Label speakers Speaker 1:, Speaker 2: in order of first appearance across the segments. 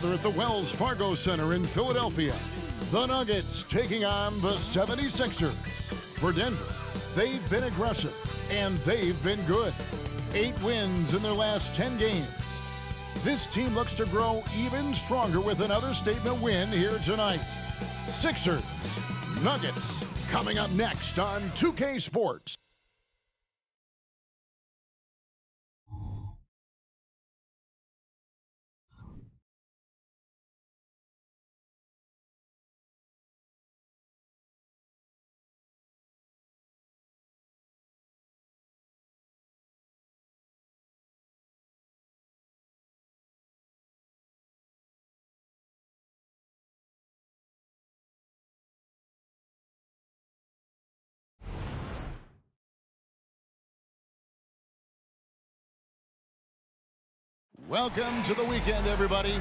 Speaker 1: They're at the Wells Fargo Center in Philadelphia. The Nuggets taking on the 76ers. For Denver, they've been aggressive, and they've been good. 8 wins in their last 10 games. This team looks to grow even stronger with another statement win here tonight. Sixers, Nuggets, coming up next on 2K Sports. Welcome to the weekend, everybody.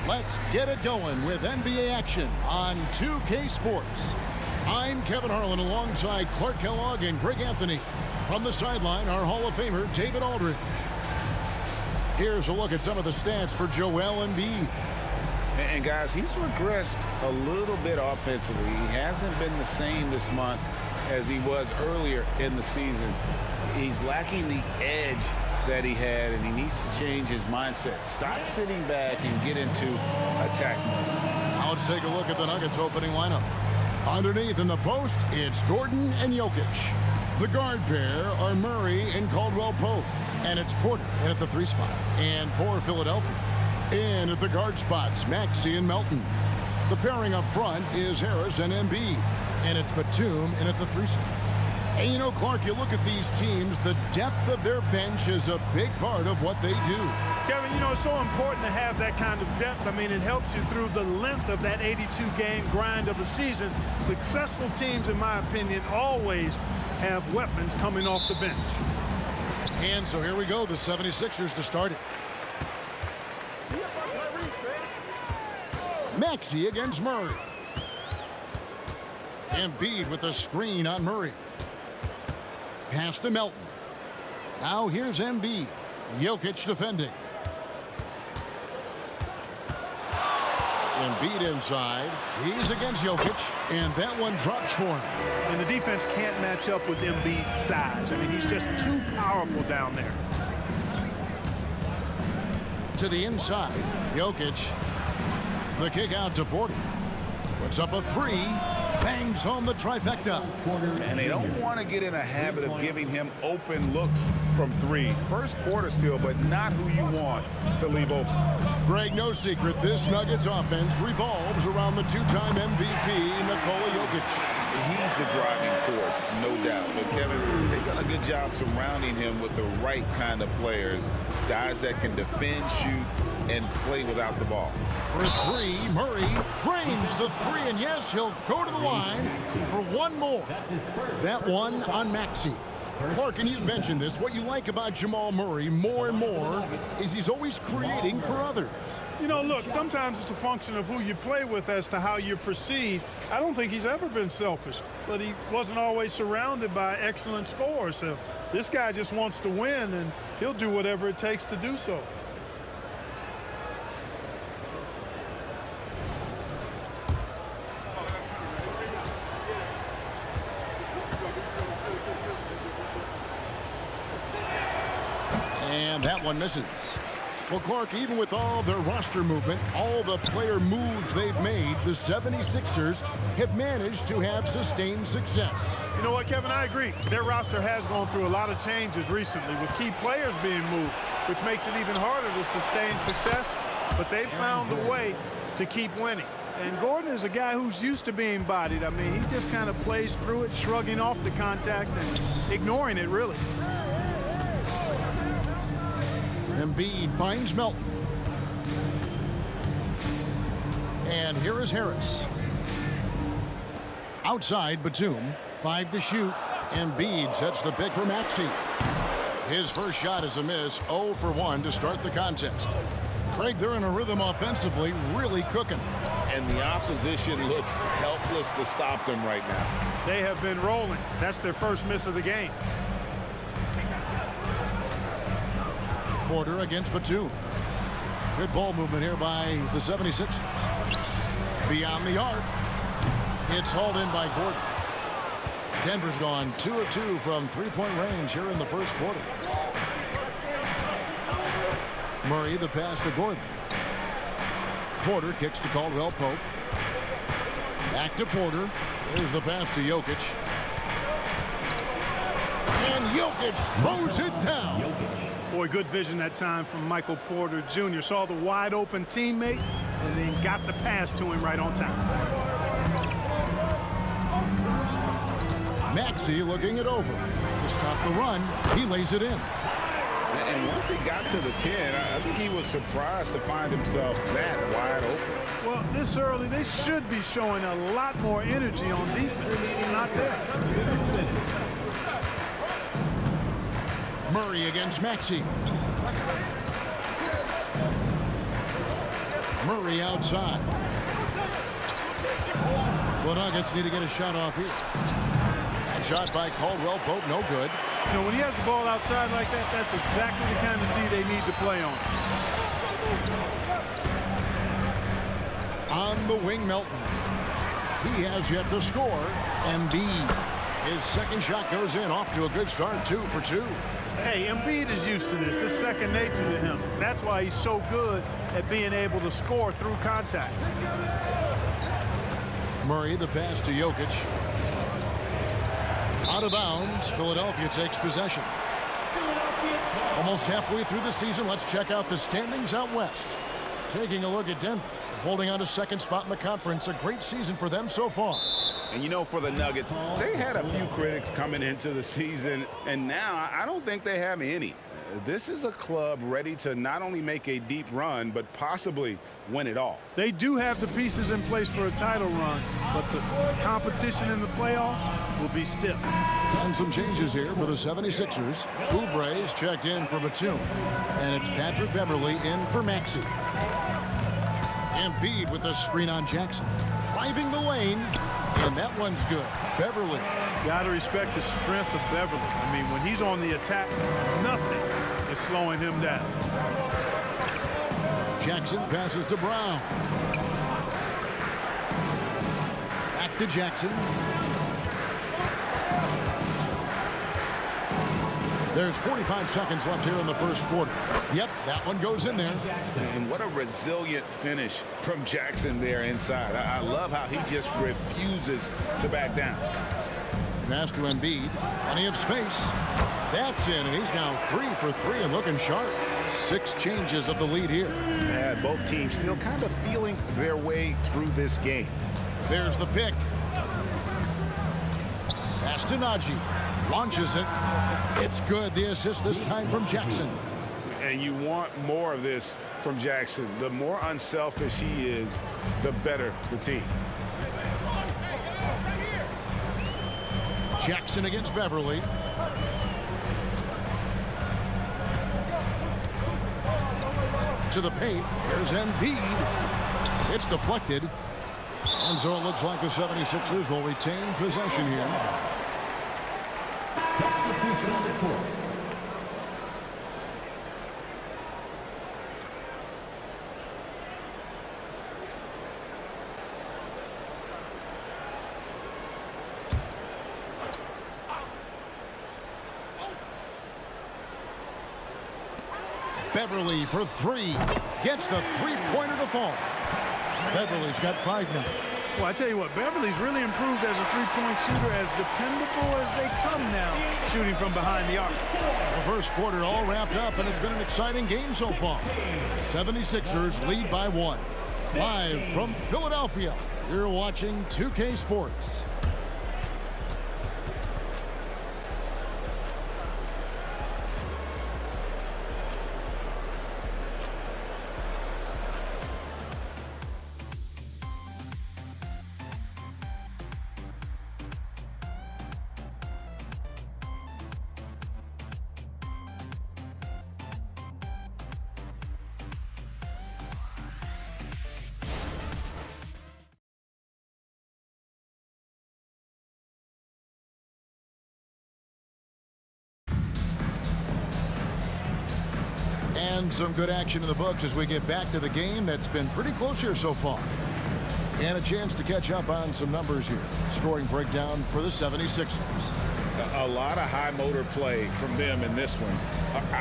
Speaker 1: Let's get it going with NBA action on 2K Sports. I'm Kevin Harlan alongside Clark Kellogg and Greg Anthony. From the sideline, our Hall of Famer, David Aldridge. Here's a look at some of the stats for Joel Embiid.
Speaker 2: And guys, he's regressed a little bit offensively. He hasn't been the same this month as he was earlier in the season. He's lacking the edge that he had, and he needs to change his mindset. Stop sitting back and get into attack mode.
Speaker 1: Now let's take a look at the Nuggets opening lineup. Underneath in the post, it's Gordon and Jokic. The guard pair are Murray and Caldwell-Pope, and it's Porter in at the 3 spot. And for Philadelphia, in at the guard spots, Maxey and Melton. The pairing up front is Harris and Embiid, and it's Batum in at the 3 spot. And you know, Clark, you look at these teams, the depth of their bench is a big part of what they do.
Speaker 3: Kevin, you know, it's so important to have that kind of depth. I mean, it helps you through the length of that 82-game grind of a season. Successful teams, in my opinion, always have weapons coming off the bench.
Speaker 1: And so here we go, the 76ers to start it. Maxey against Murray. Embiid with a screen on Murray. Pass to Melton. Now here's Embiid. Jokic defending. Embiid inside. He's against Jokic, and that one drops for him.
Speaker 3: And the defense can't match up with Embiid's size. I mean, he's just too powerful down there.
Speaker 1: To the inside, Jokic. The kick out to Porter. Puts up a 3. Bangs home the trifecta.
Speaker 2: And they don't want to get in a habit of giving him open looks from 3. First quarter still, but not who you want to leave open.
Speaker 1: Greg, no secret, this Nuggets offense revolves around the 2-time MVP, Nikola Jokic.
Speaker 2: He's the driving force, no doubt. But Kevin, they've done a good job surrounding him with the right kind of players. Guys that can defend, shoot, and play without the ball.
Speaker 1: For 3, Murray drains the 3, and yes, he'll go to the line for one more. That one on Maxey. Clark, and you've mentioned this, what you like about Jamal Murray more and more is he's always creating for others.
Speaker 3: You know, look, sometimes it's a function of who you play with as to how you're perceived. I don't think he's ever been selfish, but he wasn't always surrounded by excellent scorers. So this guy just wants to win, and he'll do whatever it takes to do so.
Speaker 1: And that one misses. Well, Clark, even with all their roster movement, all the player moves they've made, the 76ers have managed to have sustained success.
Speaker 3: You know what, Kevin, I agree. Their roster has gone through a lot of changes recently with key players being moved, which makes it even harder to sustain success. But they've found a way to keep winning. And Gordon is a guy who's used to being bodied. I mean, he just kind of plays through it, shrugging off the contact and ignoring it, really.
Speaker 1: Embiid finds Melton. And here is Harris. Outside, Batum. 5 to shoot. Embiid sets the pick for Maxey. His first shot is a miss. 0 for 1 to start the contest. Greg, they're in a rhythm offensively, really cooking.
Speaker 2: And the opposition looks helpless to stop them right now.
Speaker 3: They have been rolling. That's their first miss of the game.
Speaker 1: Porter against Batum. Good ball movement here by the 76ers. Beyond the arc. It's hauled in by Gordon. Denver's gone 2 of 2 from three-point range here in the first quarter. Murray the pass to Gordon. Porter kicks to Caldwell Pope. Back to Porter. There's the pass to Jokic. And Jokic throws it down.
Speaker 3: Boy, good vision that time from Michael Porter Jr. Saw the wide open teammate and then got the pass to him right on time.
Speaker 1: Maxey looking it over. To stop the run, he lays it in.
Speaker 2: And once he got to the 10, I think he was surprised to find himself that wide open.
Speaker 3: Well, this early, they should be showing a lot more energy on defense. Not there.
Speaker 1: Murray against Maxey. Murray outside. The Nuggets need to get a shot off here. That shot by Caldwell Pope, no good.
Speaker 3: You know, when he has the ball outside like that, that's exactly the kind of D they need to play on.
Speaker 1: On the wing, Melton. He has yet to score. Embiid. His second shot goes in, off to a good start, 2 for 2.
Speaker 3: Hey, Embiid is used to this. It's second nature to him. That's why he's so good at being able to score through contact.
Speaker 1: Murray, the pass to Jokic. Out of bounds, Philadelphia takes possession. Almost halfway through the season, let's check out the standings out west. Taking a look at Denver, holding on to second spot in the conference. A great season for them so far.
Speaker 2: And you know, for the Nuggets, they had a few critics coming into the season, and now I don't think they have any. This is a club ready to not only make a deep run, but possibly win it all.
Speaker 3: They do have the pieces in place for a title run, but the competition in the playoffs will be stiff.
Speaker 1: And some changes here for the 76ers. Oubre's checked in for Batum. And it's Patrick Beverley in for Maxey. Embiid with a screen on Jackson. Driving the lane. And that one's good. Beverley.
Speaker 3: Got to respect the strength of Beverley. I mean, when he's on the attack, nothing is slowing him down.
Speaker 1: Jackson passes to Brown. Back to Jackson. There's 45 seconds left here in the first quarter. Yep, that one goes in there.
Speaker 2: And what a resilient finish from Jackson there inside. I love how he just refuses to back down.
Speaker 1: Pass to Embiid. Plenty of space. That's in, and he's now 3 for 3 and looking sharp. 6 changes of the lead here.
Speaker 2: Yeah, both teams still kind of feeling their way through this game.
Speaker 1: There's the pick. Pass to Najee. Launches it. It's good. The assist this time from Jackson.
Speaker 2: And you want more of this from Jackson. The more unselfish he is, the better the team.
Speaker 1: Jackson against Beverley. To the paint. There's Embiid. It's deflected. And so it looks like the 76ers will retain possession here.
Speaker 4: Substitution on the court.
Speaker 1: Beverley for 3. Gets the three-pointer to fall. Beverley's got 5 now.
Speaker 3: Well, I tell you what, Beverly's really improved as a three-point shooter, as dependable as they come now, shooting from behind the arc.
Speaker 1: The first quarter all wrapped up, and it's been an exciting game so far. 76ers lead by 1. Live from Philadelphia, you're watching 2K Sports. And some good action in the books as we get back to the game that's been pretty close here so far. And a chance to catch up on some numbers here. Scoring breakdown for the 76ers.
Speaker 2: A lot of high motor play from them in this one,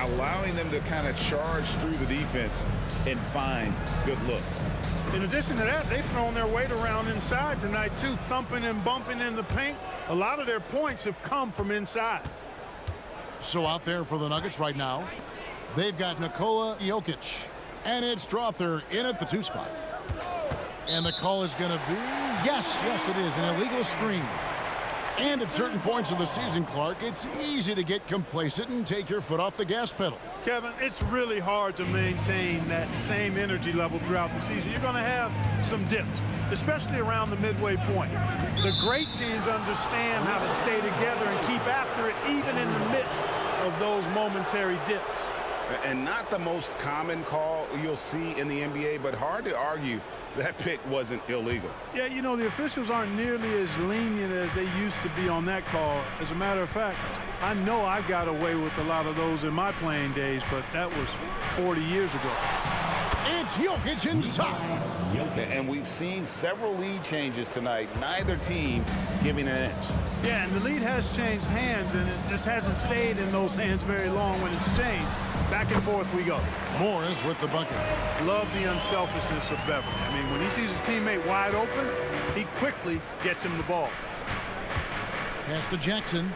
Speaker 2: allowing them to kind of charge through the defense and find good looks.
Speaker 3: In addition to that, they've thrown their weight around inside tonight, too, thumping and bumping in the paint. A lot of their points have come from inside.
Speaker 1: So out there for the Nuggets right now, they've got Nikola Jokic. And it's Strother in at the 2 spot. And the call is going to be, yes, it is, an illegal screen. And at certain points of the season, Clark, it's easy to get complacent and take your foot off the gas pedal.
Speaker 3: Kevin, it's really hard to maintain that same energy level throughout the season. You're going to have some dips, especially around the midway point. The great teams understand how to stay together and keep after it, even in the midst of those momentary dips.
Speaker 2: And not the most common call you'll see in the NBA, but hard to argue that pick wasn't illegal.
Speaker 3: Yeah, you know, the officials aren't nearly as lenient as they used to be on that call. As a matter of fact, I know I got away with a lot of those in my playing days, but that was 40 years ago.
Speaker 1: It's Jokic inside.
Speaker 2: And we've seen several lead changes tonight, neither team giving an edge.
Speaker 3: Yeah, and the lead has changed hands, and it just hasn't stayed in those hands very long when it's changed. Back and forth we go.
Speaker 1: Morris with the bucket.
Speaker 3: Love the unselfishness of Beverly. I mean, when he sees his teammate wide open, he quickly gets him the ball.
Speaker 1: Pass to Jackson.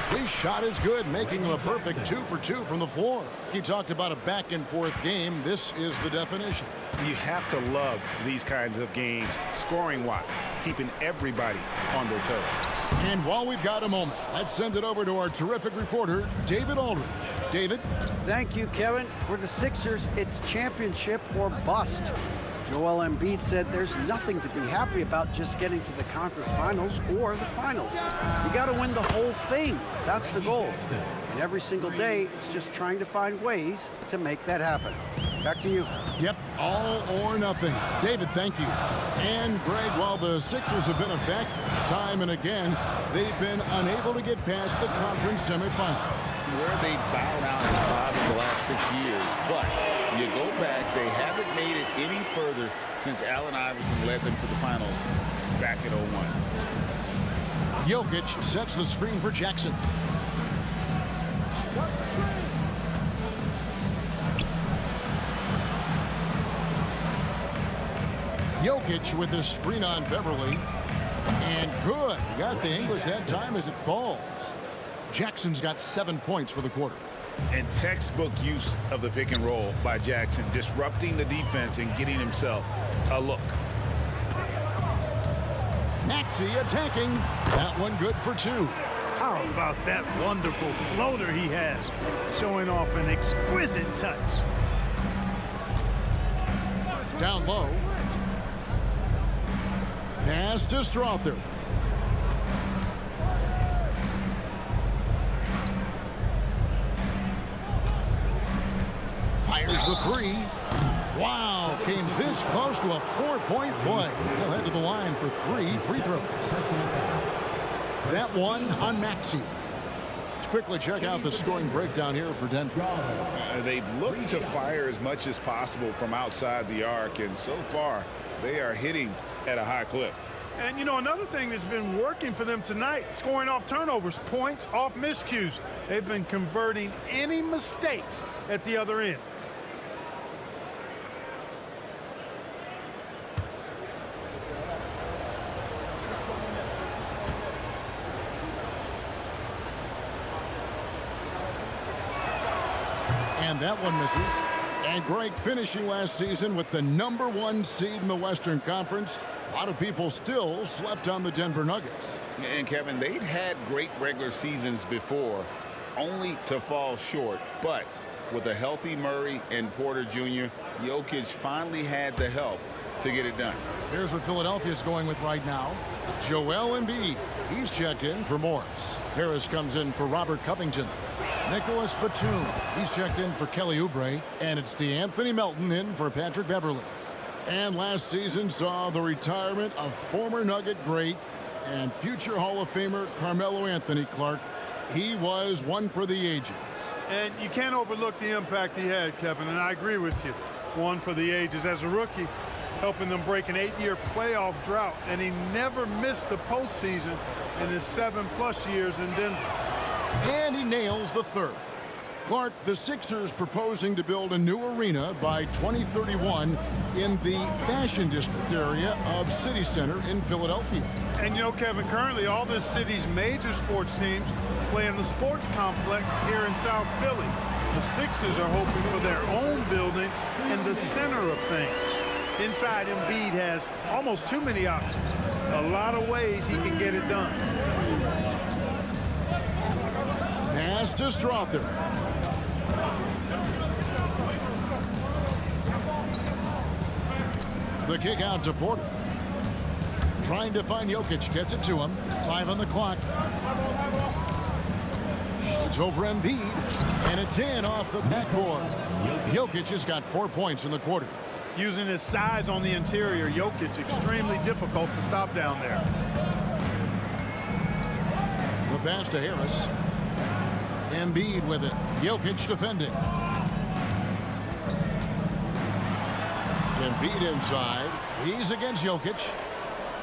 Speaker 1: His shot is good, making him a perfect 2 for 2 from the floor. He talked about a back-and-forth game. This is the definition.
Speaker 2: You have to love these kinds of games, scoring-wise, keeping everybody on their toes.
Speaker 1: And while we've got a moment, let's send it over to our terrific reporter, David Aldridge. David?
Speaker 4: Thank you, Kevin. For the Sixers, it's championship or bust. Joel Embiid said there's nothing to be happy about just getting to the conference finals or the finals. You got to win the whole thing. That's the goal. And every single day, it's just trying to find ways to make that happen. Back to you.
Speaker 1: Yep, all or nothing. David, thank you. And Greg, while the Sixers have been a factor time and again, they've been unable to get past the conference semifinal.
Speaker 2: Where they bowed out in 5 of the last 6 years, but you go back, they haven't made it any further since Allen Iverson led them to the finals back in 01.
Speaker 1: Jokic sets the screen for Jackson. Jokic with the screen on Beverly. And good. Got the English that time as it falls. Jackson's got 7 points for the quarter.
Speaker 2: And textbook use of the pick and roll by Jackson, disrupting the defense and getting himself a look.
Speaker 1: Maxey attacking. That one good for 2.
Speaker 3: How about that wonderful floater he has, showing off an exquisite touch.
Speaker 1: Down low. Pass to Strother. Fires the 3. Wow, came this close to a 4-point play. He'll head to the line for 3 free throws. That one on Maxey. Let's quickly check out the scoring breakdown here for Denver.
Speaker 2: They've looked to fire as much as possible from outside the arc, and so far they are hitting at a high clip.
Speaker 3: And, you know, another thing that's been working for them tonight, scoring off turnovers, points off miscues. They've been converting any mistakes at the other end.
Speaker 1: And that one misses. And Greg finishing last season with the #1 seed in the Western Conference. A lot of people still slept on the Denver Nuggets.
Speaker 2: And Kevin, they'd had great regular seasons before, only to fall short. But with a healthy Murray and Porter Jr., Jokic finally had the help to get it done.
Speaker 1: Here's what Philadelphia's going with right now. Joel Embiid. He's checked in for Morris. Harris comes in for Robert Covington. Nicholas Batum. He's checked in for Kelly Oubre. And it's DeAnthony Melton in for Patrick Beverly. And last season saw the retirement of former Nugget great and future Hall of Famer Carmelo Anthony, Clark. he was one for the ages.
Speaker 3: And you can't overlook the impact he had, Kevin, and I agree with you. One for the ages. As a rookie, helping them break an 8-year playoff drought, and he never missed the postseason in his 7+ years in Denver.
Speaker 1: And he nails the third. Clark, the Sixers proposing to build a new arena by 2031 in the Fashion District area of City Center in Philadelphia.
Speaker 3: And you know, Kevin, currently all this city's major sports teams play in the sports complex here in South Philly. The Sixers are hoping for their own building in the center of things. Inside, Embiid has almost too many options. A lot of ways he can get it done.
Speaker 1: Pass to Strother. The kick out to Porter. Trying to find Jokic, gets it to him. 5 on the clock. Shoots over Embiid, and it's in off the backboard. Jokic has got 4 points in the quarter.
Speaker 3: Using his size on the interior, Jokic extremely difficult to stop down there.
Speaker 1: The pass to Harris. Embiid with it. Jokic defending. Embiid inside. He's against Jokic.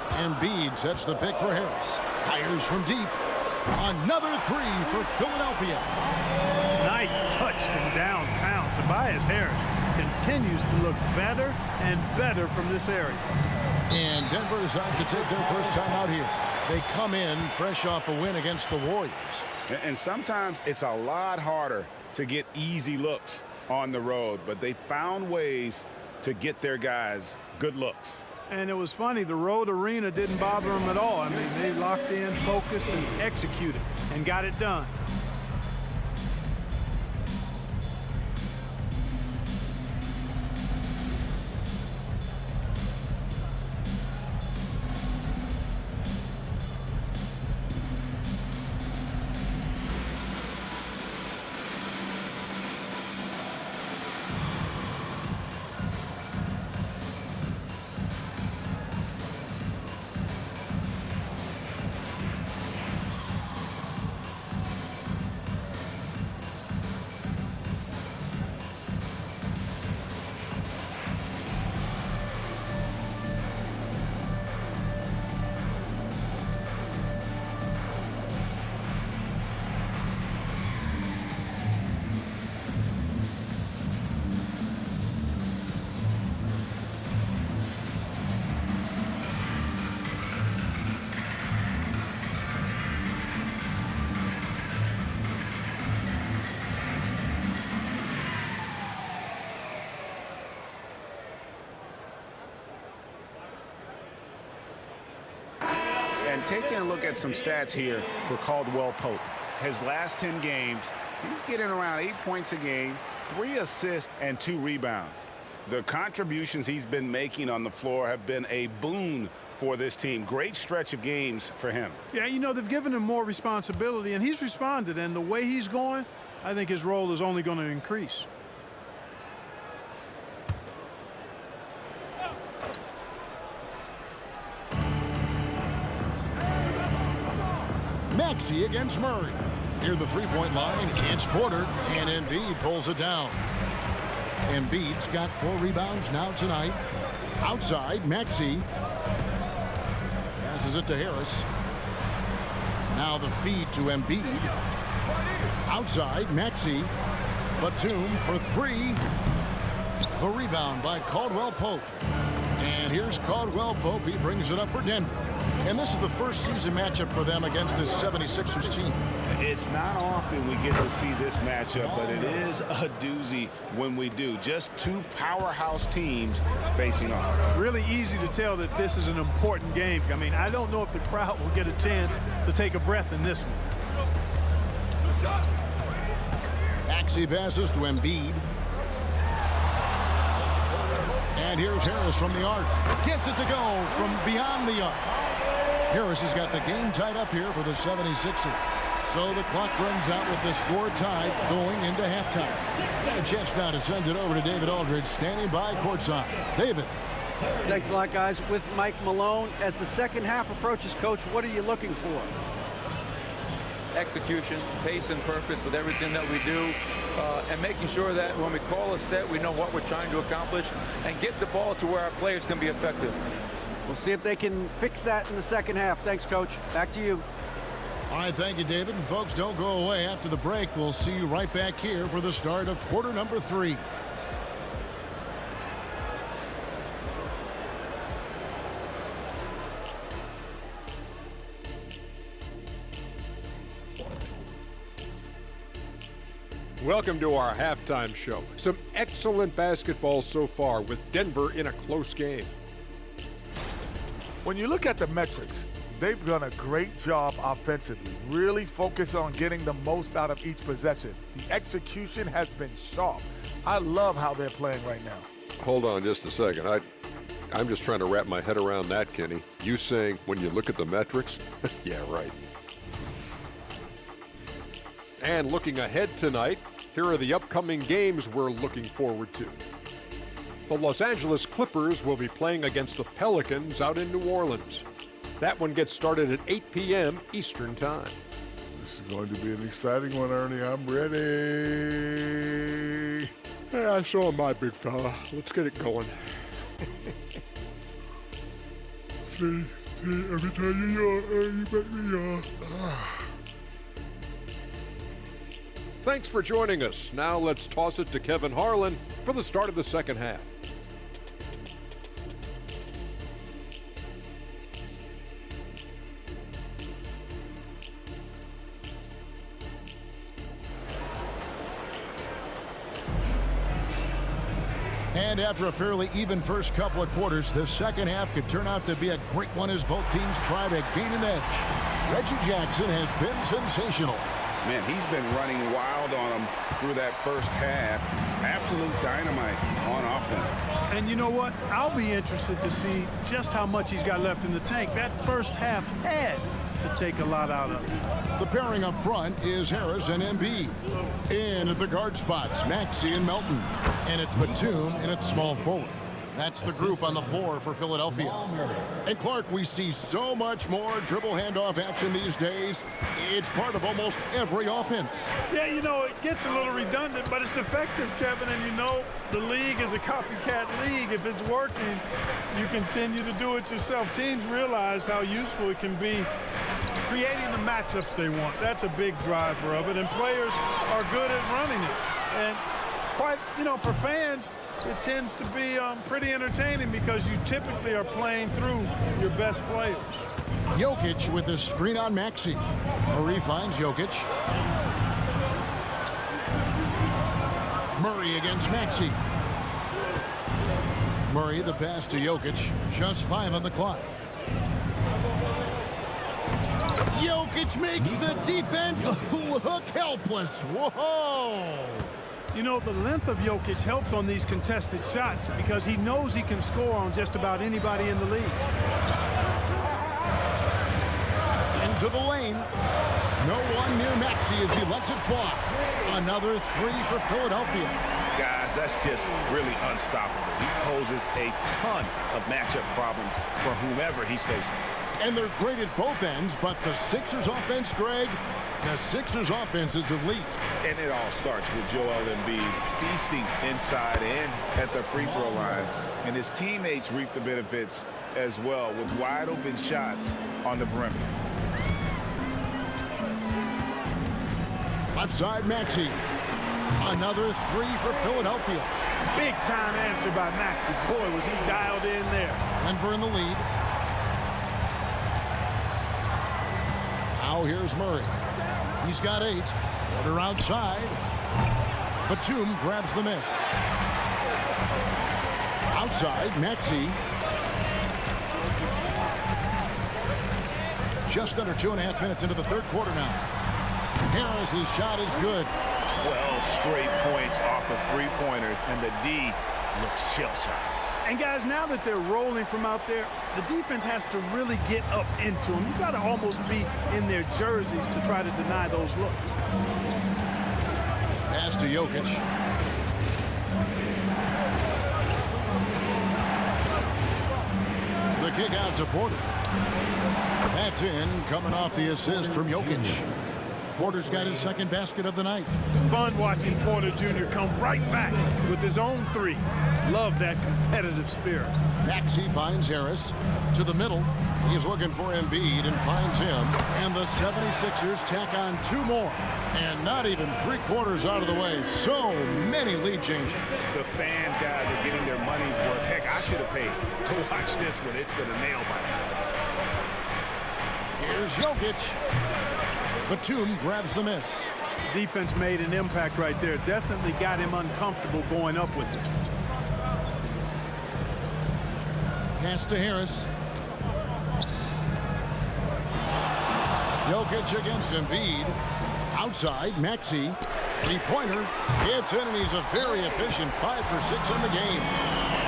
Speaker 1: Embiid sets the pick for Harris. Fires from deep. Another 3 for Philadelphia.
Speaker 3: Nice touch from downtown. Tobias Harris continues to look better and better from this area.
Speaker 1: And Denver decides to take their first time out here. They come in fresh off a win against the Warriors.
Speaker 2: And sometimes it's a lot harder to get easy looks on the road, but they found ways to get their guys good looks.
Speaker 3: And it was funny, the road arena didn't bother them at all. I mean, they locked in, focused, and executed, and got it done.
Speaker 2: And taking a look at some stats here for Caldwell Pope. His last 10 games, he's getting around 8 points a game, 3 assists, and 2 rebounds. The contributions he's been making on the floor have been a boon for this team. Great stretch of games for him.
Speaker 3: Yeah, you know, they've given him more responsibility, and he's responded. And the way he's going, I think his role is only going to increase.
Speaker 1: Maxey against Murray. Near the three-point line, it's Porter, and Embiid pulls it down. Embiid's got 4 rebounds now tonight. Outside, Maxey passes it to Harris. Now the feed to Embiid. Outside, Maxey. Batum for 3. The rebound by Caldwell Pope. And here's Caldwell Pope. He brings it up for Denver. And this is the first season matchup for them against this 76ers team.
Speaker 2: It's not often we get to see this matchup, but it is a doozy when we do. Just 2 powerhouse teams facing off.
Speaker 3: Really easy to tell that this is an important game. I mean, I don't know if the crowd will get a chance to take a breath in this one.
Speaker 1: Maxey passes to Embiid. And here's Harris from the arc. Gets it to go from beyond the arc. Harris has got the game tied up here for the 76ers. So the clock runs out with the score tied going into halftime. Got a chance now to send it over to David Aldridge, standing by courtside. David.
Speaker 4: Thanks a lot, guys. With Mike Malone, as the second half approaches, Coach, what are you looking for?
Speaker 5: execution, pace, and purpose with everything that we do, and making sure that when we call a set, we know what we're trying to accomplish and get the ball to where our players can be effective.
Speaker 4: We'll see if they can fix that in the second half. Thanks, Coach. Back to you.
Speaker 1: All right, thank you, David. And folks, don't go away. After the break, we'll see you right back here for the start of quarter number 3.
Speaker 6: Welcome to our halftime show. Some excellent basketball so far with Denver in a close game.
Speaker 7: When you look at the metrics, they've done a great job offensively, really focused on getting the most out of each possession. The execution has been sharp. I love how they're playing right now.
Speaker 6: Hold on just a second. I'm just trying to wrap my head around that, Kenny. You saying when you look at the metrics? Yeah, right. And looking ahead tonight, here are the upcoming games we're looking forward to. The Los Angeles Clippers will be playing against the Pelicans out in New Orleans. That one gets started at 8 p.m. Eastern Time.
Speaker 8: This is going to be an exciting one, Ernie. I'm ready.
Speaker 6: Hey, I saw my big fella. Let's get it going.
Speaker 8: See, every time you make me
Speaker 6: Thanks for joining us. Now let's toss it to Kevin Harlan for the start of the second half.
Speaker 1: And after a fairly even first couple of quarters, the second half could turn out to be a great one as both teams try to gain an edge. Reggie Jackson has been sensational.
Speaker 2: Man, he's been running wild on them through that first half. Absolute dynamite on offense.
Speaker 3: And you know what? I'll be interested to see just how much he's got left in the tank. That first half had to take a lot out of him.
Speaker 1: The pairing up front is Harris and Embiid. In at the guard spots, Maxey and Melton. And it's Batum in its small forward. That's the group on the floor for Philadelphia. And Clark, we see so much more dribble handoff action these days. It's part of almost every offense.
Speaker 3: Yeah, you know, it gets a little redundant, but it's effective, Kevin. And you know, the league is a copycat league. If it's working, you continue to do it yourself. Teams realize how useful it can be creating the matchups they want. That's a big driver of it, and players are good at running it. And quite, you know, for fans, it tends to be pretty entertaining because you typically are playing through your best players.
Speaker 1: Jokic with a screen on Maxey. Murray finds Jokic. Murray against Maxey. Murray the pass to Jokic. Just 5 on the clock. Jokic makes the defense look helpless. Whoa!
Speaker 3: You know, the length of Jokic helps on these contested shots because he knows he can score on just about anybody in the league.
Speaker 1: Into the lane. No one near Maxey as he lets it fly. Another 3 for Philadelphia.
Speaker 2: Guys, that's just really unstoppable. He poses a ton of matchup problems for whomever he's facing.
Speaker 1: And they're great at both ends, but the Sixers offense, Greg, the Sixers offense is elite.
Speaker 2: And it all starts with Joel Embiid feasting inside and at the free throw line. And his teammates reap the benefits as well with wide open shots on the perimeter.
Speaker 1: Left side, Maxey. Another 3 for Philadelphia.
Speaker 3: Big time answer by Maxey. Boy, was he dialed in there.
Speaker 1: Denver in the lead. Now here's Murray. He's got 8. Quarter outside. Batum grabs the miss. Outside, Maxey. Just under 2.5 minutes into the third quarter now. Harris's shot is good.
Speaker 2: 12 straight points off of three-pointers, and the D looks shell-shocked.
Speaker 3: And guys, now that they're rolling from out there, the defense has to really get up into them. You've got to almost be in their jerseys to try to deny those looks.
Speaker 1: Pass to Jokic. The kick out to Porter. That's in, coming off the assist from Jokic. Porter's got his second basket of the night.
Speaker 3: Fun watching Porter Jr. come right back with his own three. Love that competitive spirit.
Speaker 1: Maxey finds Harris to the middle. He's looking for Embiid and finds him. And the 76ers tack on 2 more. And not even 3/4 out of the way. So many lead changes.
Speaker 2: The fans, guys, are getting their money's worth. Heck, I should have paid to watch this one. It's been a nail biter.
Speaker 1: Here's Jokic. Batum grabs the miss.
Speaker 3: Defense made an impact right there. Definitely got him uncomfortable going up with it.
Speaker 1: Pass to Harris. Jokic against Embiid. Outside, Maxey. 3-pointer. It's in, and he's a very efficient 5 for 6 in the game.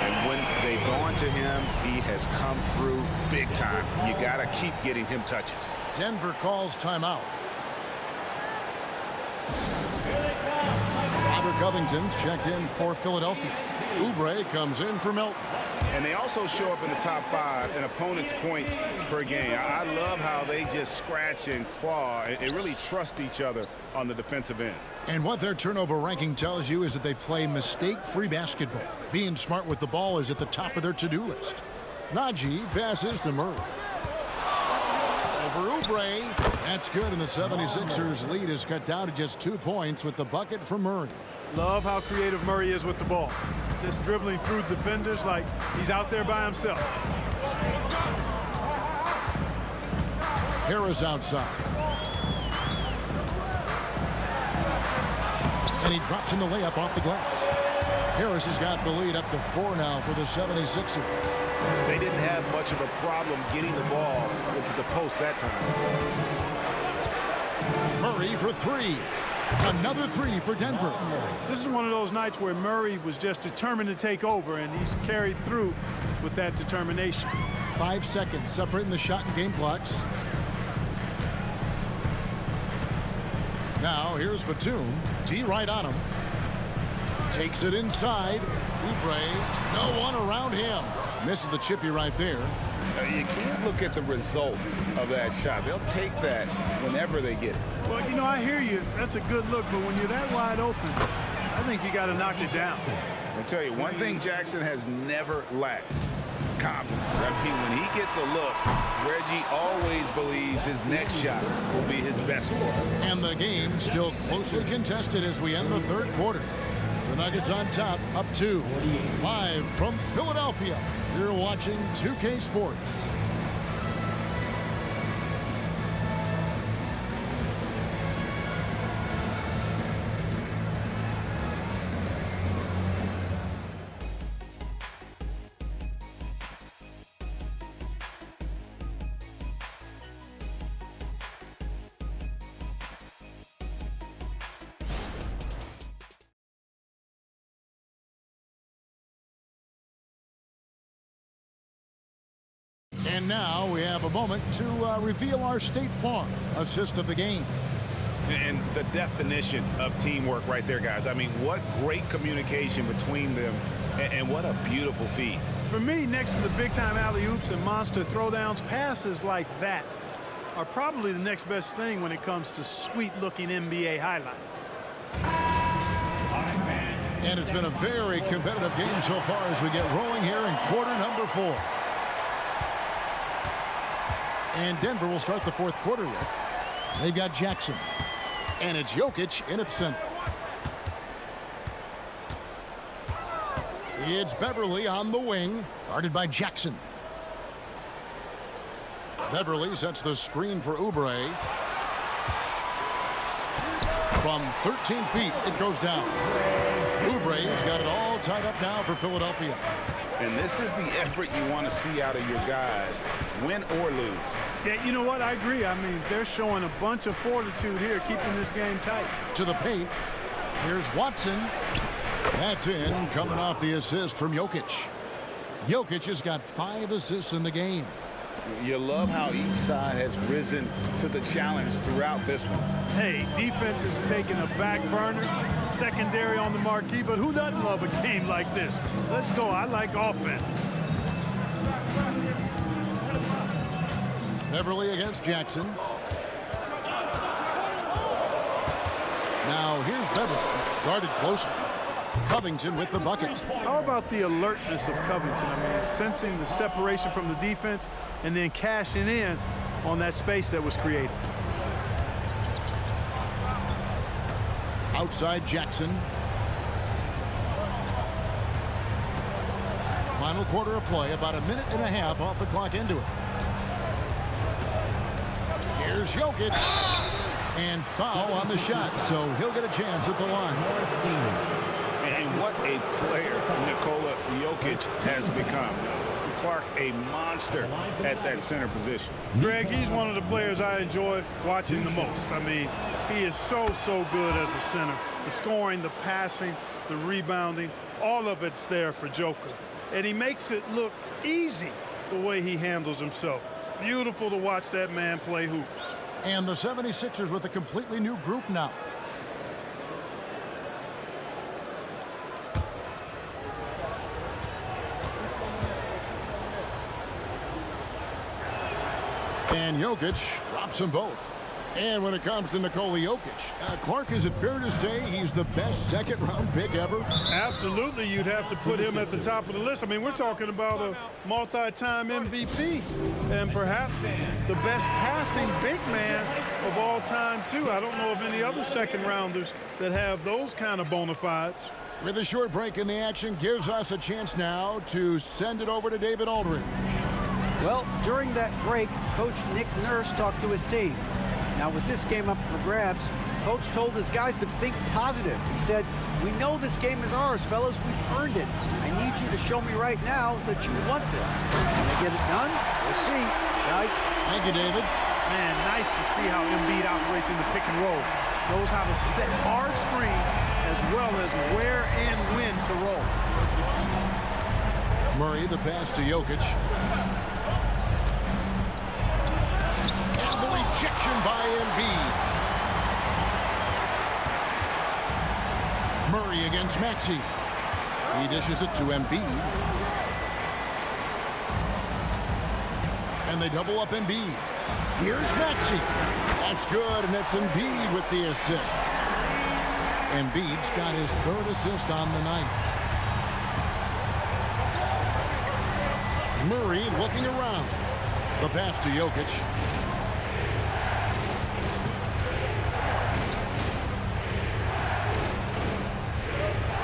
Speaker 2: And when they've gone to him, he has come through big time. You got to keep getting him touches.
Speaker 1: Denver calls timeout. Robert Covington's checked in for Philadelphia. Oubre comes in for Melton.
Speaker 2: And they also show up in the top 5 in opponents' points per game. I love how they just scratch and claw and really trust each other on the defensive end.
Speaker 1: And what their turnover ranking tells you is that they play mistake-free basketball. Being smart with the ball is at the top of their to-do list. Najee passes to Murray. Over Oubre. That's good, and the 76ers lead is cut down to just 2 points with the bucket from Murray.
Speaker 3: Love how creative Murray is with the ball. Just dribbling through defenders like he's out there by himself.
Speaker 1: Harris outside. And he drops in the layup off the glass. Harris has got the lead up to 4 now for the 76ers.
Speaker 2: They didn't have much of a problem getting the ball into the post that time.
Speaker 1: Murray for 3. Another 3 for Denver.
Speaker 3: This is one of those nights where Murray was just determined to take over, and he's carried through with that determination.
Speaker 1: 5 seconds separating the shot and game clocks. Now here's Batum. T right on him. Takes it inside. Oubre. No one around him. Misses the chippy right there.
Speaker 2: You can't look at the result of that shot. They'll take that whenever they get it.
Speaker 3: Well, you know, I hear you. That's a good look, but when you're that wide open, I think you got to knock it down.
Speaker 2: I'll tell you, one thing Jackson has never lacked: confidence. I mean, when he gets a look, Reggie always believes his next shot will be his best one.
Speaker 1: And the game still closely contested as we end the 3rd quarter. The Nuggets on top, up 2. Live from Philadelphia, you're watching 2K Sports. And now we have a moment to reveal our State Farm assist of the game.
Speaker 2: And the definition of teamwork right there, guys. I mean, what great communication between them, and what a beautiful feed.
Speaker 3: For me, next to the big-time alley-oops and monster throwdowns, passes like that are probably the next best thing when it comes to sweet-looking NBA highlights.
Speaker 1: And it's been a very competitive game so far as we get rolling here in quarter number 4. And Denver will start the 4th quarter with. They've got Jackson. And it's Jokic in its center. It's Beverly on the wing, guarded by Jackson. Beverly sets the screen for Oubre. From 13 feet, it goes down. Oubre's got it all tied up now for Philadelphia.
Speaker 2: And this is the effort you want to see out of your guys, win or lose.
Speaker 3: Yeah, you know what? I agree. I mean, they're showing a bunch of fortitude here, keeping this game tight.
Speaker 1: To the paint. Here's Watson. That's in, coming off the assist from Jokic. Jokic has got 5 assists in the game.
Speaker 2: You love how each side has risen to the challenge throughout this one.
Speaker 3: Hey, defense is taking a back burner, secondary on the marquee, but who doesn't love a game like this? Let's go. I like offense.
Speaker 1: Beverly against Jackson. Now here's Beverly, guarded closer. Covington with the bucket.
Speaker 3: How about the alertness of Covington? I mean, sensing the separation from the defense and then cashing in on that space that was created.
Speaker 1: Outside Jackson. Final quarter of play, about a minute and a half off the clock into it. Here's Jokic. And foul on the shot, so he'll get a chance at the line.
Speaker 2: And what a player Nikola Jokic has become. Clark, a monster at that center position.
Speaker 3: Greg, he's one of the players I enjoy watching the most. I mean, he is so good as a center. The scoring, the passing, the rebounding, all of it's there for Joker. And he makes it look easy the way he handles himself. Beautiful to watch that man play hoops.
Speaker 1: And the 76ers with a completely new group now. And Jokic drops them both. And when it comes to Nikola Jokic, Clark, is it fair to say he's the best second-round pick ever?
Speaker 3: Absolutely, you'd have to put him at the top of the list. I mean, we're talking about a multi-time MVP and perhaps the best passing big man of all time, too. I don't know of any other second-rounders that have those kind of bona fides.
Speaker 1: With a short break in the action, gives us a chance now to send it over to David Aldridge.
Speaker 4: Well, during that break, Coach Nick Nurse talked to his team. Now, with this game up for grabs, Coach told his guys to think positive. He said, "We know this game is ours, fellas. We've earned it. I need you to show me right now that you want this." Can they get it done? We'll see, guys.
Speaker 1: Thank you, David.
Speaker 3: Man, nice to see how Embiid operates in the pick and roll. Knows how to set hard screen as well as where and when to roll.
Speaker 1: Murray, the pass to Jokic. And the rejection by Embiid. Murray against Maxey. He dishes it to Embiid. And they double up Embiid. Here's Maxey. That's good, and it's Embiid with the assist. Embiid's got his third assist on the night. Murray looking around. The pass to Jokic.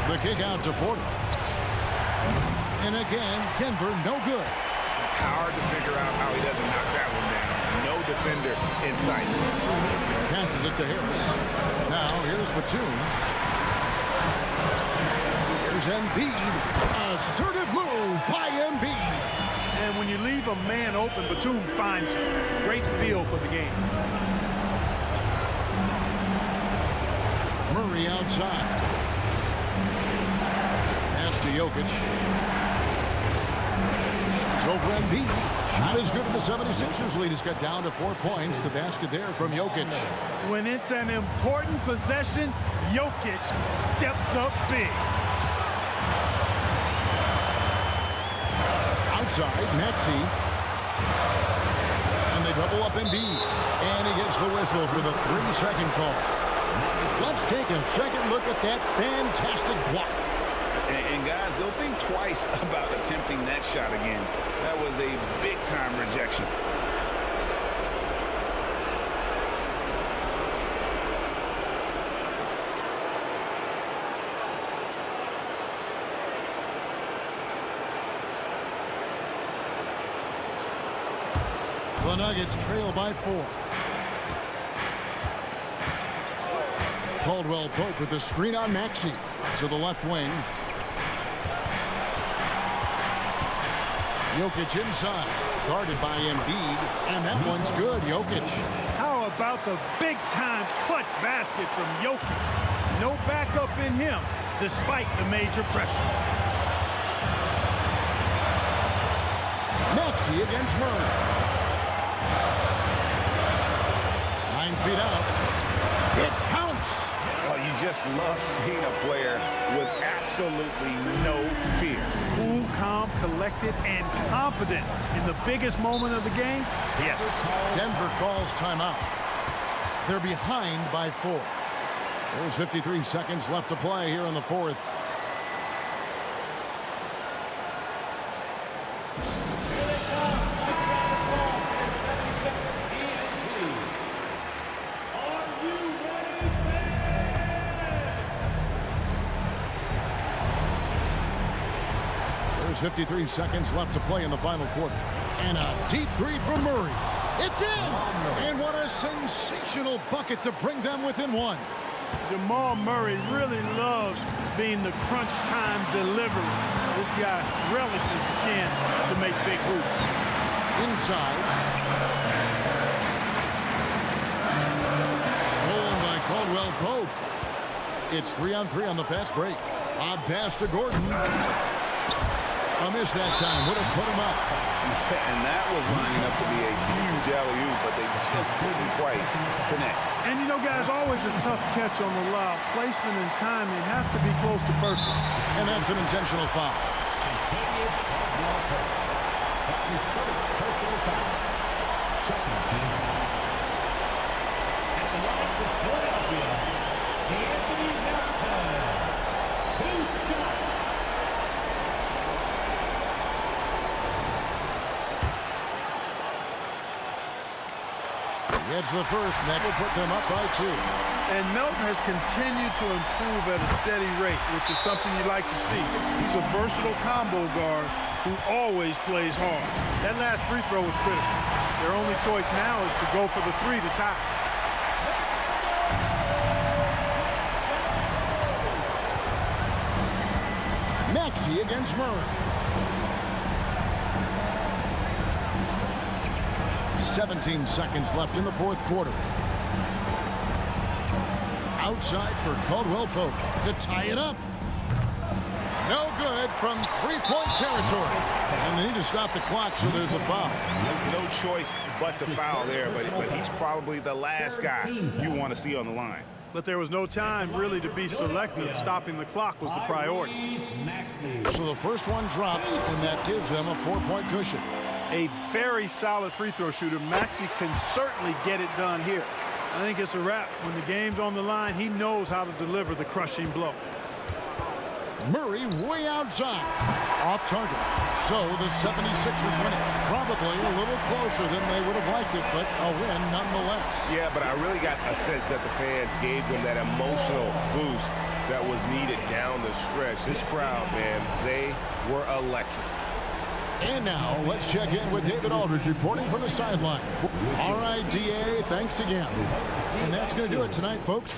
Speaker 1: The kick out to Porter. And again, Denver no good.
Speaker 2: Hard to figure out how he doesn't knock that one down. No defender in sight.
Speaker 1: Passes it to Harris. Now here's Batum. Here's Embiid. Assertive move by Embiid.
Speaker 3: And when you leave a man open, Batum finds you. Great feel for the game.
Speaker 1: Murray outside. Pass to Jokic. Shoots over Embiid. Shot is good, and the 76ers lead has cut down to 4 points. The basket there from Jokic.
Speaker 3: When it's an important possession, Jokic steps up big.
Speaker 1: Outside, Maxey. And they double up Embiid. And he gets the whistle for the 3-second call. Let's take a second look at that fantastic block.
Speaker 2: And guys, they'll think twice about attempting that shot again. That was a big-time rejection.
Speaker 1: The Nuggets trail by 4. Caldwell Pope with the screen on Maxey to the left wing. Jokic inside, guarded by Embiid, and that one's good. Jokic.
Speaker 3: How about the big-time clutch basket from Jokic? No backup in him, despite the major pressure.
Speaker 1: Maxey against Murray. 9 feet out. It counts.
Speaker 2: Oh, you just love seeing a player with absolutely no fear.
Speaker 3: Cool, calm, collected, and confident in the biggest moment of the game? Yes.
Speaker 1: Denver calls timeout. They're behind by 4. There's 53 seconds left to play here in the fourth. There's 53 seconds left to play in the final quarter. And a deep three from Murray. It's in! And what a sensational bucket to bring them within one.
Speaker 3: Jamal Murray really loves being the crunch time deliverer. This guy relishes the chance to make big hoops.
Speaker 1: Inside. Stolen by Caldwell Pope. It's 3-on-3 on the fast break. Odd pass to Gordon. A miss that time. Would have put him up.
Speaker 2: And that was lining up to be a huge alley-oop, but they just couldn't quite connect.
Speaker 3: And, you know, guys, always a tough catch on the lob. Placement and timing have to be close to perfect.
Speaker 1: And that's an intentional foul. It's the first, and that will put them up by 2.
Speaker 3: And Melton has continued to improve at a steady rate, which is something you like to see. He's a versatile combo guard who always plays hard. That last free throw was critical. Their only choice now is to go for the 3 to tie.
Speaker 1: Maxey against Murray. 17 seconds left in the fourth quarter. Outside for Caldwell Pope to tie it up. No good from three-point territory. And they need to stop the clock, so there's a foul.
Speaker 2: No choice but to foul there, but he's probably the last guy you want to see on the line.
Speaker 3: But there was no time really to be selective. Stopping the clock was the priority.
Speaker 1: So the first one drops, and that gives them a 4-point cushion.
Speaker 3: A very solid free throw shooter. Maxey can certainly get it done here. I think it's a wrap. When the game's on the line, he knows how to deliver the crushing blow.
Speaker 1: Murray way outside. Off target. So the 76ers win it. Probably a little closer than they would have liked it, but a win nonetheless.
Speaker 2: Yeah, but I really got a sense that the fans gave them that emotional boost that was needed down the stretch. This crowd, man, they were electric.
Speaker 1: And now, let's check in with David Aldridge reporting from the sideline. All right, DA, thanks again. And that's going to do it tonight, folks.